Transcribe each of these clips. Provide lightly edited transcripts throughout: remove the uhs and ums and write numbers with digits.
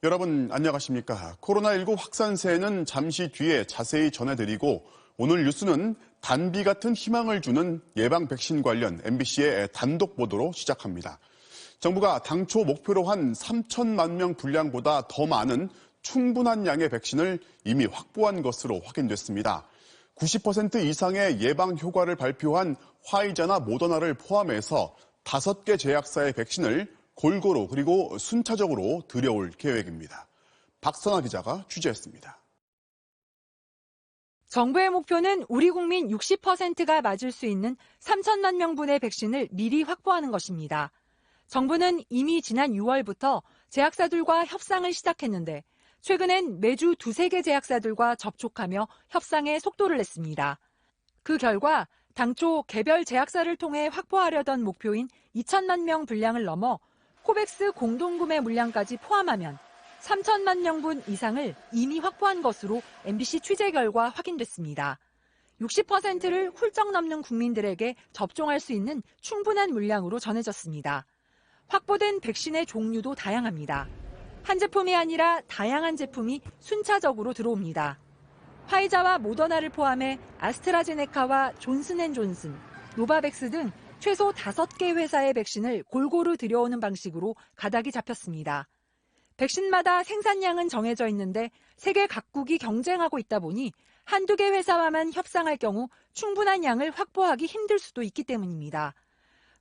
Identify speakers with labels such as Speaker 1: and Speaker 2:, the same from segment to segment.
Speaker 1: 여러분 안녕하십니까? 코로나19 확산세는 잠시 뒤에 자세히 전해드리고 오늘 뉴스는 단비 같은 희망을 주는 예방 백신 관련 MBC의 단독 보도로 시작합니다. 정부가 당초 목표로 한 3천만 명 분량보다 더 많은 충분한 양의 백신을 이미 확보한 것으로 확인됐습니다. 90% 이상의 예방 효과를 발표한 화이자나 모더나를 포함해서 5개 제약사의 백신을 골고루 그리고 순차적으로 들여올 계획입니다. 박선아 기자가 취재했습니다.
Speaker 2: 정부의 목표는 우리 국민 60%가 맞을 수 있는 3천만 명분의 백신을 미리 확보하는 것입니다. 정부는 이미 지난 6월부터 제약사들과 협상을 시작했는데 최근엔 매주 2-3개 제약사들과 접촉하며 협상에 속도를 냈습니다. 그 결과 당초 개별 제약사를 통해 확보하려던 목표인 2천만 명 분량을 넘어 코백스 공동구매 물량까지 포함하면 3천만 명분 이상을 이미 확보한 것으로 MBC 취재 결과 확인됐습니다. 60%를 훌쩍 넘는 국민들에게 접종할 수 있는 충분한 물량으로 전해졌습니다. 확보된 백신의 종류도 다양합니다. 한 제품이 아니라 다양한 제품이 순차적으로 들어옵니다. 화이자와 모더나를 포함해 아스트라제네카와 존슨앤존슨, 노바백스 등 최소 5개 회사의 백신을 골고루 들여오는 방식으로 가닥이 잡혔습니다. 백신마다 생산량은 정해져 있는데 세계 각국이 경쟁하고 있다 보니 한두 개 회사와만 협상할 경우 충분한 양을 확보하기 힘들 수도 있기 때문입니다.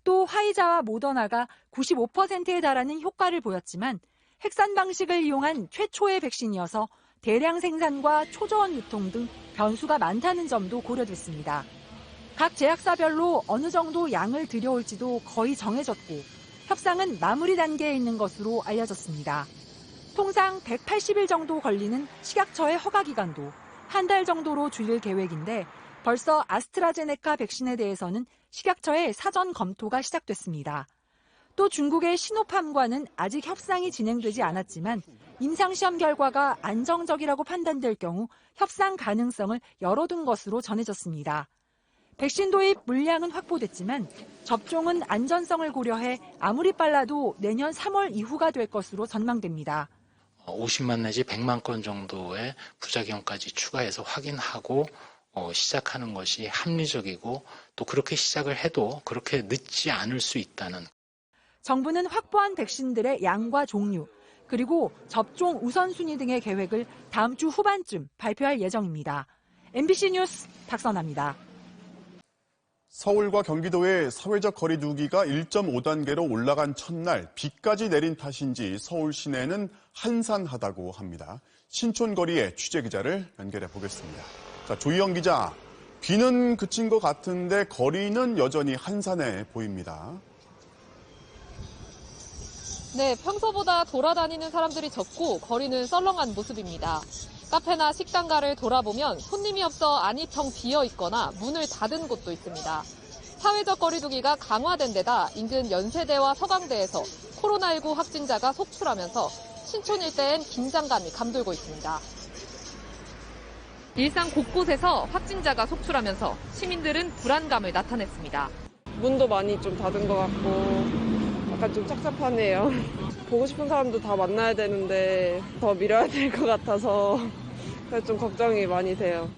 Speaker 2: 또 화이자와 모더나가 95%에 달하는 효과를 보였지만 핵산 방식을 이용한 최초의 백신이어서 대량 생산과 초저온 유통 등 변수가 많다는 점도 고려됐습니다. 각 제약사별로 어느 정도 양을 들여올지도 거의 정해졌고 협상은 마무리 단계에 있는 것으로 알려졌습니다. 통상 180일 정도 걸리는 식약처의 허가 기간도 한 달 정도로 줄일 계획인데 벌써 아스트라제네카 백신에 대해서는 식약처의 사전 검토가 시작됐습니다. 또 중국의 시노팜과는 아직 협상이 진행되지 않았지만 임상시험 결과가 안정적이라고 판단될 경우 협상 가능성을 열어둔 것으로 전해졌습니다. 백신 도입 물량은 확보됐지만 접종은 안전성을 고려해 아무리 빨라도 내년 3월 이후가 될 것으로 전망됩니다.
Speaker 3: 50만 내지 100만 건 정도의 부작용까지 추가해서 확인하고 시작하는 것이 합리적이고 또 그렇게 시작을 해도 그렇게 늦지 않을 수 있다는.
Speaker 2: 정부는 확보한 백신들의 양과 종류, 그리고 접종 우선순위 등의 계획을 다음 주 후반쯤 발표할 예정입니다. MBC 뉴스 박선아입니다.
Speaker 1: 서울과 경기도의 사회적 거리 두기가 1.5단계로 올라간 첫날 비까지 내린 탓인지 서울 시내는 한산하다고 합니다. 신촌거리에 취재기자를 연결해 보겠습니다. 자, 조희영 기자, 비는 그친 것 같은데 거리는 여전히 한산해 보입니다.
Speaker 4: 네, 평소보다 돌아다니는 사람들이 적고 거리는 썰렁한 모습입니다. 카페나 식당가를 돌아보면 손님이 없어 안이 텅 비어 있거나 문을 닫은 곳도 있습니다. 사회적 거리 두기가 강화된 데다 인근 연세대와 서강대에서 코로나19 확진자가 속출하면서 신촌 일대엔 긴장감이 감돌고 있습니다. 일상 곳곳에서 확진자가 속출하면서 시민들은 불안감을 나타냈습니다.
Speaker 5: 문도 많이 좀 닫은 것 같고 약간 좀 착잡하네요. 보고 싶은 사람도 다 만나야 되는데 더 미뤄야 될 것 같아서 좀 걱정이 많이 돼요.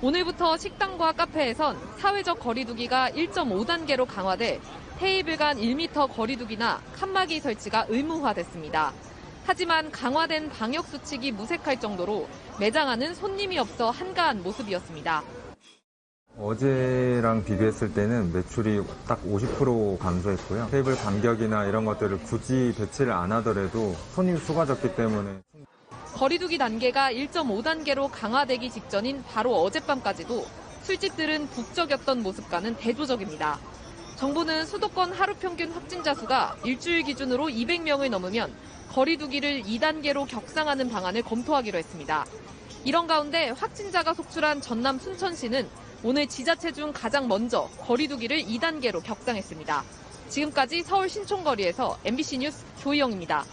Speaker 4: 오늘부터 식당과 카페에선 사회적 거리두기가 1.5단계로 강화돼 테이블 간 1m 거리두기나 칸막이 설치가 의무화됐습니다. 하지만 강화된 방역수칙이 무색할 정도로 매장 안은 손님이 없어 한가한 모습이었습니다.
Speaker 6: 어제랑 비교했을 때는 매출이 딱 50% 감소했고요. 테이블 간격이나 이런 것들을 굳이 배치를 안 하더라도 손님 수가 적기 때문에.
Speaker 4: 거리두기 단계가 1.5단계로 강화되기 직전인 바로 어젯밤까지도 술집들은 북적였던 모습과는 대조적입니다. 정부는 수도권 하루 평균 확진자 수가 일주일 기준으로 200명을 넘으면 거리두기를 2단계로 격상하는 방안을 검토하기로 했습니다. 이런 가운데 확진자가 속출한 전남 순천시는 오늘 지자체 중 가장 먼저 거리두기를 2단계로 격상했습니다. 지금까지 서울 신촌거리에서 MBC 뉴스 조희영입니다.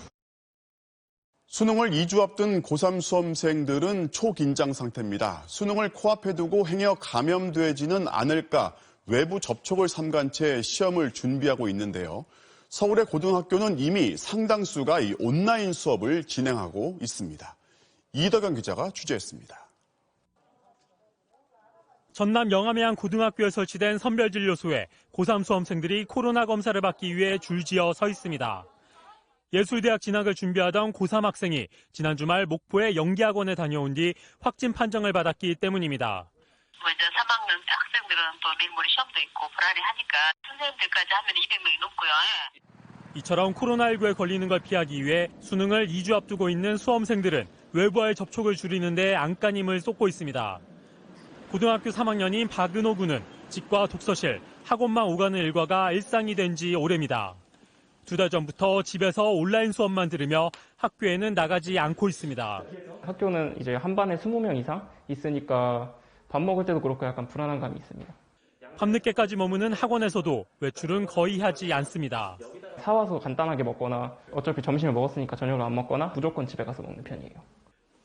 Speaker 1: 수능을 2주 앞둔 고3 수험생들은 초긴장 상태입니다. 수능을 코앞에 두고 행여 감염되지는 않을까 외부 접촉을 삼간 채 시험을 준비하고 있는데요. 서울의 고등학교는 이미 상당수가 이 온라인 수업을 진행하고 있습니다. 이덕영 기자가 취재했습니다.
Speaker 7: 전남 영암의 고등학교에 설치된 선별진료소에 고3 수험생들이 코로나 검사를 받기 위해 줄지어 서 있습니다. 예술대학 진학을 준비하던 고3 학생이 지난 주말 목포의 연기학원에 다녀온 뒤 확진 판정을 받았기 때문입니다.
Speaker 8: 이제 3학년 학생들은 또 내일 모레 시험도 있고 불안해하니까 선생님들까지 하면 200명이 넘고요.
Speaker 7: 이처럼 코로나19에 걸리는 걸 피하기 위해 수능을 2주 앞두고 있는 수험생들은 외부와의 접촉을 줄이는 데 안간힘을 쏟고 있습니다. 고등학교 3학년인 박은호 군은 집과 독서실, 학원만 오가는 일과가 일상이 된 지 오래입니다. 2달 전부터 집에서 온라인 수업만 들으며 학교에는 나가지 않고 있습니다.
Speaker 9: 학교는 이제 한 반에 20명 이상 있으니까 밥 먹을 때도 그렇고 약간 불안한 감이 있습니다.
Speaker 7: 밤늦게까지 머무는 학원에서도 외출은 거의 하지 않습니다.
Speaker 9: 사와서 간단하게 먹거나 어차피 점심을 먹었으니까 저녁을 안 먹거나 무조건 집에 가서 먹는 편이에요.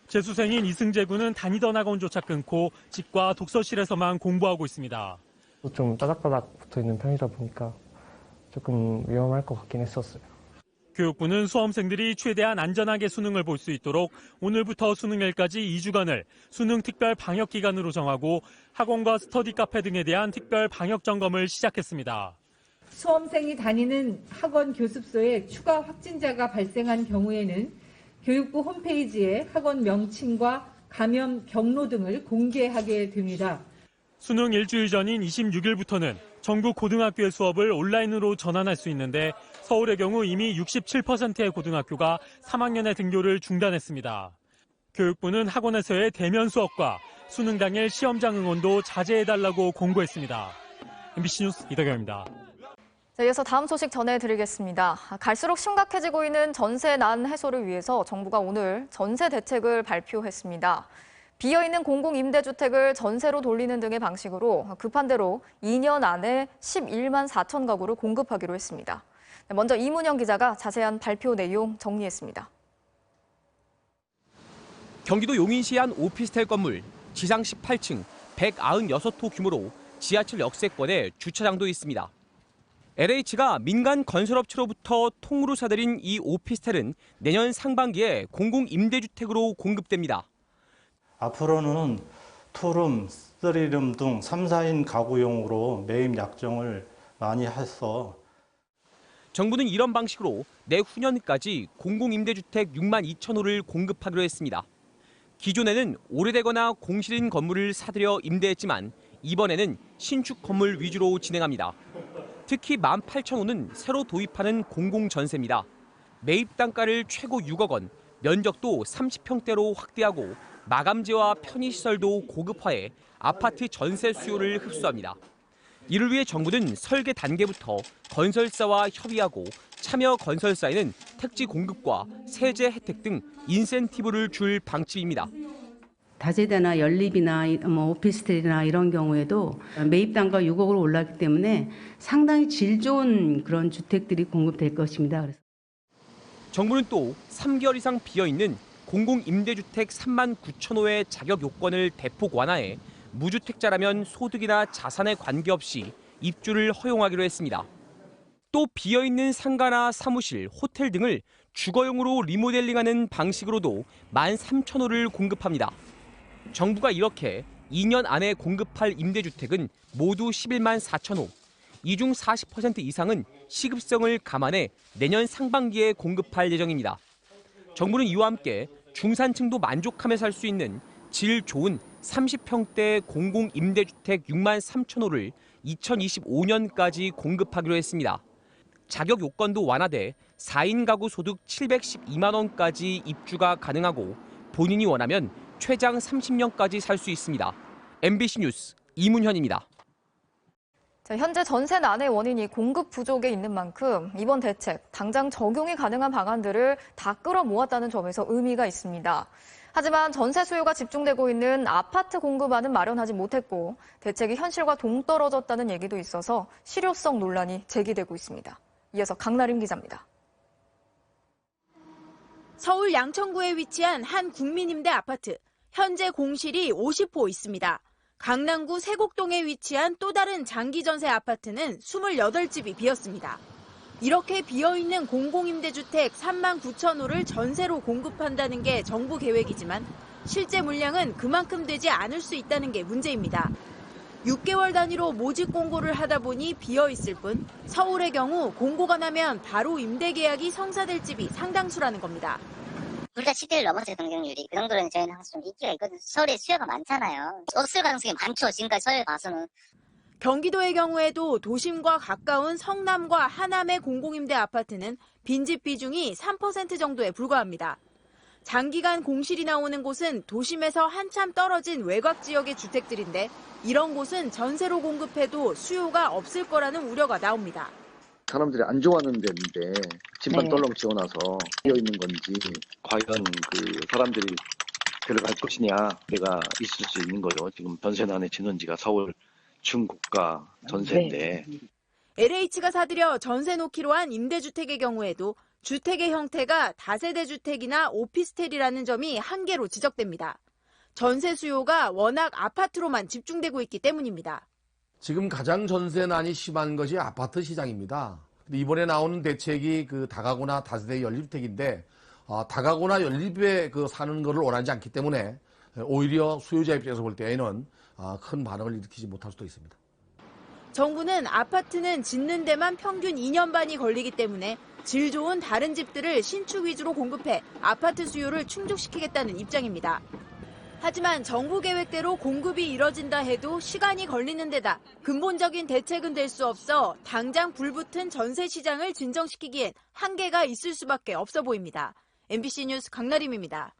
Speaker 7: 재수생인 이승재 군은 다니던 학원조차 끊고 집과 독서실에서만 공부하고 있습니다.
Speaker 10: 좀 따닥따닥 붙어있는 편이다 보니까 조금 위험할 것 같긴 했었어요.
Speaker 7: 교육부는 수험생들이 최대한 안전하게 수능을 볼 수 있도록 오늘부터 수능일까지 2주간을 수능 특별 방역 기간으로 정하고 학원과 스터디 카페 등에 대한 특별 방역 점검을 시작했습니다.
Speaker 11: 수험생이 다니는 학원 교습소에 추가 확진자가 발생한 경우에는 교육부 홈페이지에 학원 명칭과 감염 경로 등을 공개하게 됩니다.
Speaker 7: 수능 일주일 전인 26일부터는 전국 고등학교의 수업을 온라인으로 전환할 수 있는데 서울의 경우 이미 67%의 고등학교가 3학년의 등교를 중단했습니다. 교육부는 학원에서의 대면 수업과 수능 당일 시험장 응원도 자제해달라고 공고했습니다. MBC 뉴스 이덕영입니다.
Speaker 12: 이어서 다음 소식 전해드리겠습니다. 갈수록 심각해지고 있는 전세 난 해소를 위해서 정부가 오늘 전세 대책을 발표했습니다. 비어있는 공공임대주택을 전세로 돌리는 등의 방식으로 급한 대로 2년 안에 11만 4천 가구를 공급하기로 했습니다. 먼저 이문영 기자가 자세한 발표 내용 정리했습니다.
Speaker 13: 경기도 용인시의 한 오피스텔 건물, 지상 18층, 196호 규모로 지하철 역세권에 주차장도 있습니다. LH가 민간 건설업체로부터 통으로 사들인 이 오피스텔은 내년 상반기에 공공임대주택으로 공급됩니다.
Speaker 14: 앞으로는 투룸, 3룸 등 3, 4인 가구용으로 매입 약정을 많이 해서
Speaker 13: 정부는 이런 방식으로 내후년까지 공공임대주택 6만 2천 호를 공급하기로 했습니다. 기존에는 오래되거나 공실인 건물을 사들여 임대했지만 이번에는 신축 건물 위주로 진행합니다. 특히 18,000호는 새로 도입하는 공공전세입니다. 매입 단가를 최고 6억 원, 면적도 30평대로 확대하고 마감재와 편의시설도 고급화해 아파트 전세 수요를 흡수합니다. 이를 위해 정부는 설계 단계부터 건설사와 협의하고 참여 건설사에는 택지 공급과 세제 혜택 등 인센티브를 줄 방침입니다.
Speaker 15: 다세대나 연립이나 오피스텔이나 이런 경우에도 매입 단가 6억으로 올랐기 때문에 상당히 질 좋은 그런 주택들이 공급될 것입니다.
Speaker 13: 정부는 또 3개월 이상 비어있는 공공임대주택 3만 9천 호의 자격 요건을 대폭 완화해 무주택자라면 소득이나 자산에 관계없이 입주를 허용하기로 했습니다. 또 비어있는 상가나 사무실, 호텔 등을 주거용으로 리모델링하는 방식으로도 13,000호를 공급합니다. 정부가 이렇게 2년 안에 공급할 임대주택은 모두 11만 4천 호, 이 중 40% 이상은 시급성을 감안해 내년 상반기에 공급할 예정입니다. 정부는 이와 함께 중산층도 만족하며 살 수 있는 질 좋은 30평대 공공임대주택 6만 3천 호를 2025년까지 공급하기로 했습니다. 자격 요건도 완화돼 4인 가구 소득 712만 원까지 입주가 가능하고 본인이 원하면 최장 30년까지 살 수 있습니다. MBC 뉴스 이문현입니다.
Speaker 12: 현재 전세 난의 원인이 공급 부족에 있는 만큼 이번 대책, 당장 적용이 가능한 방안들을 다 끌어모았다는 점에서 의미가 있습니다. 하지만 전세 수요가 집중되고 있는 아파트 공급안은 마련하지 못했고 대책이 현실과 동떨어졌다는 얘기도 있어서 실효성 논란이 제기되고 있습니다. 이어서 강나림 기자입니다.
Speaker 16: 서울 양천구에 위치한 한 국민임대 아파트. 현재 공실이 50호 있습니다. 강남구 세곡동에 위치한 또 다른 장기 전세 아파트는 28집이 비었습니다. 이렇게 비어있는 공공임대주택 3만 9천 호를 전세로 공급한다는 게 정부 계획이지만 실제 물량은 그만큼 되지 않을 수 있다는 게 문제입니다. 6개월 단위로 모집 공고를 하다 보니 비어있을 뿐 서울의 경우 공고가 나면 바로 임대 계약이 성사될 집이 상당수라는 겁니다.
Speaker 17: 우리가 10대를 넘었어요, 경쟁률이. 그 정도로는 저희는 항상 좀 인기가 있거든요. 서울에 수요가 많잖아요. 없을 가능성이 많죠, 지금까지 서울에 봐서는.
Speaker 16: 경기도의 경우에도 도심과 가까운 성남과 하남의 공공임대 아파트는 빈집 비중이 3% 정도에 불과합니다. 장기간 공실이 나오는 곳은 도심에서 한참 떨어진 외곽 지역의 주택들인데 이런 곳은 전세로 공급해도 수요가 없을 거라는 우려가 나옵니다.
Speaker 18: 사람들이 안 좋아하는 데인데 집만 떨렁 지어놔서 비어있는 건지 과연 그 사람들이 들어갈 것이냐 내가 있을 수 있는 거죠. 지금 전세난의 진원지가 서울 중고가 전세인데.
Speaker 16: LH가 사들여 전세 놓기로 한 임대주택의 경우에도 주택의 형태가 다세대 주택이나 오피스텔이라는 점이 한계로 지적됩니다. 전세 수요가 워낙 아파트로만 집중되고 있기 때문입니다.
Speaker 19: 지금 가장 전세난이 심한 것이 아파트 시장입니다. 이번에 나오는 대책이 그 다가구나 다세대 연립주택인데 다가구나 연립에 그 사는 것을 원하지 않기 때문에 오히려 수요자 입장에서 볼 때에는 큰 반응을 일으키지 못할 수도 있습니다.
Speaker 16: 정부는 아파트는 짓는 데만 평균 2년 반이 걸리기 때문에 질 좋은 다른 집들을 신축 위주로 공급해 아파트 수요를 충족시키겠다는 입장입니다. 하지만 정부 계획대로 공급이 이뤄진다 해도 시간이 걸리는 데다 근본적인 대책은 될 수 없어 당장 불붙은 전세 시장을 진정시키기엔 한계가 있을 수밖에 없어 보입니다. MBC 뉴스 강나림입니다.